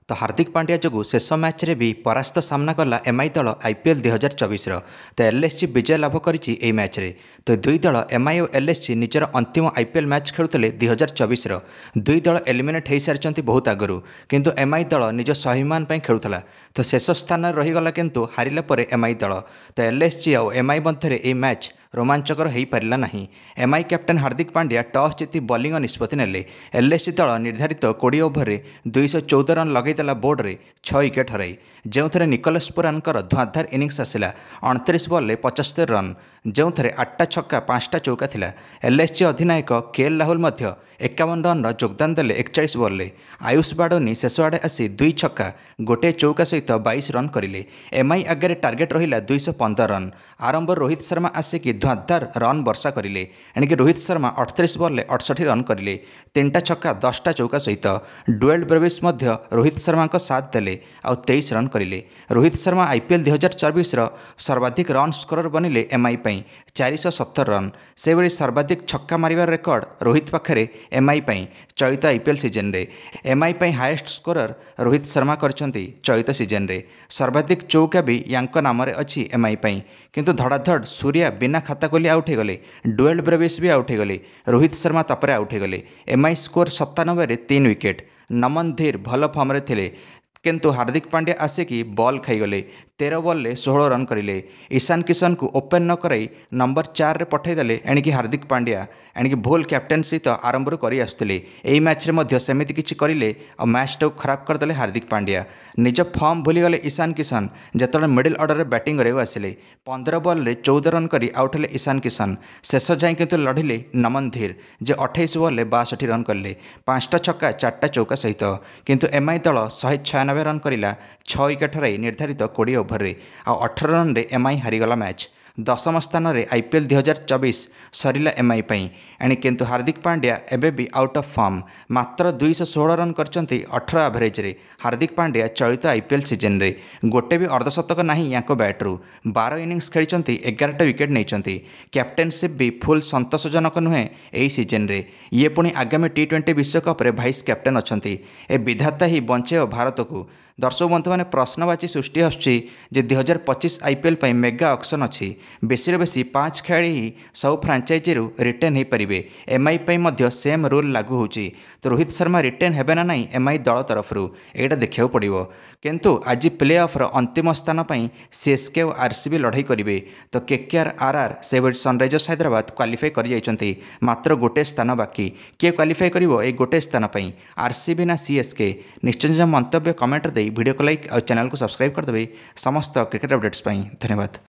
तो हार्दिक पांड्या जो शेष मैच रे भी परास्त सामना कला एमआई दल आईपीएल 2024 तो एलएसजी विजय लाभ करी मैच रे। तो दुई दल एमआई और एलएसजी निजर अंतिम आईपीएल मैच खेलुते 2024 दुई दल एलिमिनेट हो सारी बहुत आगु किंतु एमआई दल निज स्वाभिमान खेलुला तो शेष स्थान रहीगला किंतु हारिला परे एमआई दल। तो एलएसजी और एमआई मध्य ए मैच रोमांचकर हो पारा ना। MI captain Hardik Pandya toss जीति बॉलिंग निष्पत्ति नेले। एलएसजी दल निर्धारित 20 ओभर में 214 रन लगेदेला बोर्ड में 6 विकेट हराई जो थे निकोलस पुरानकर धुआंधार इनिंग्स आसला 29 बॉल 75 रन जो थे 8टा छक्का 5टा चौका थिला। एलएसजी अधिनायक केएल राहुल 51 रन योगदान देले 41 बॉल। आयुष बाडोनी शेष आड़े आसी 2 छक्का 1 चौका सहित 22 रन करिले। एमआई आगे टार्गेट रहिला 215 रन। आरंभ रोहित शर्मा आसिक धुआंधार रन वर्षा करिले एणिकी रोहित शर्मा 38 बॉल 68 रन करिले 3टा छक्का 10टा चौका सहित डुएल ब्रेविस रोहित शर्मा को साथ देले और 23 रन करिले। रोहित शर्मा आईपीएल 2024 सर्वाधिक रन स्कोरर बनिले एमआई 470 रन। से भली सर्वाधिक छक्का मारिबार रेकर्ड रोहित पाखरे एमआई चलित आईपीएल सीजन रे। MI highest scorer Rohit Sharma करछंती चलित सीजन रे। सर्वाधिक चौका भी यांक नाम अच्छी एमआई किंतु धड़ाधड़ सूर्या बिना खाता खोली आउट हो गले। डुएल ब्रेविस भी आउट हो गले। रोहित शर्मा तापर आउट हो गले। एमआई स्कोर 97 रे 3 विकेट। नमन धीर भल फॉर्म थिले किंतु Hardik Pandya आसिकी ball खाईगले 13 ball 16 run करिले। ईशान किशन को ओपन न कराई नंबर 4 रे पठाईदेले एणिकी हार्दिक पांड्या एणिकी भूल कैप्टेनसी तो आरंभ करी आसुले। एई मैच रे मध्य सेमिति किछि करिले और मैच टाक खराब करदेले हार्दिक पांड्या। निज फॉर्म भूलीगले ईशान किशन जेतले मिडिल ऑर्डर रे बैटिंग करे आसिले 15 बॉल 14 रन करी आउट हेले ईशान किशन। शेष जाए किंतु लढ़िले नमन धीर जे 28 बॉल 62 रन करले 5टा छक्का 4टा चौका सहित किंतु एमआई दल 196 रन करिला 6 विकेट हराई निर्धारित 20 ओभर रे आ 18 रन रे एमआई हारिगला मैच। 10म स्थान रे आईपीएल 2024 सरिला एमआई एणि किंतु हार्दिक पांड्या एबे भी आउट ऑफ फॉर्म मात्र 216 रन करचंती 18 एवरेज रे। हार्दिक पांड्या चलित आईपीएल सीजन रे गोटे भी अर्धशतक नाही याको बैट्रु 12 इनिंग्स खेली 11टा विकेट नहीं। कैप्टेनशिप भी फुल संतोषजनक नुहे यही सीजन रे। ये पुणी आगामी T20 विश्वकप रे भाइस कैप्टेन अच्छी ए विधाता ही बंचे भारत को। दर्शक बंधु मैंने प्रश्नवाची सृष्टि आसुची 2025 आईपीएल मेगा ऑक्शन अच्छी बेसी बेसी 5 खेलाड़ी ही सब फ्रांचाइजी रिटेन हो पारे। एमआई सेम रूल लागू होची तो रोहित शर्मा रिटेन हेबे ना नहीं एमआई दल तरफ यहाँ देखा पड़ो। किंतु आज प्ले ऑफ अंतिम स्थान पर सीएसके और आरसीबी लड़ाई करेंगे तो केकेआर आरआर से सनराइजर्स हैदराबाद क्वालिफाई कर जाइछंती। मात्र गोटे स्थान बाकी किए क्वालिफाई करिवो ए गोटे स्थान पर आरसीबी ना सीएसके। निश्चय मंतव्य कमेंट दे वीडियो को लाइक और चैनल को सब्सक्राइब करदे समस्त क्रिकेट अपडेट्स। धन्यवाद।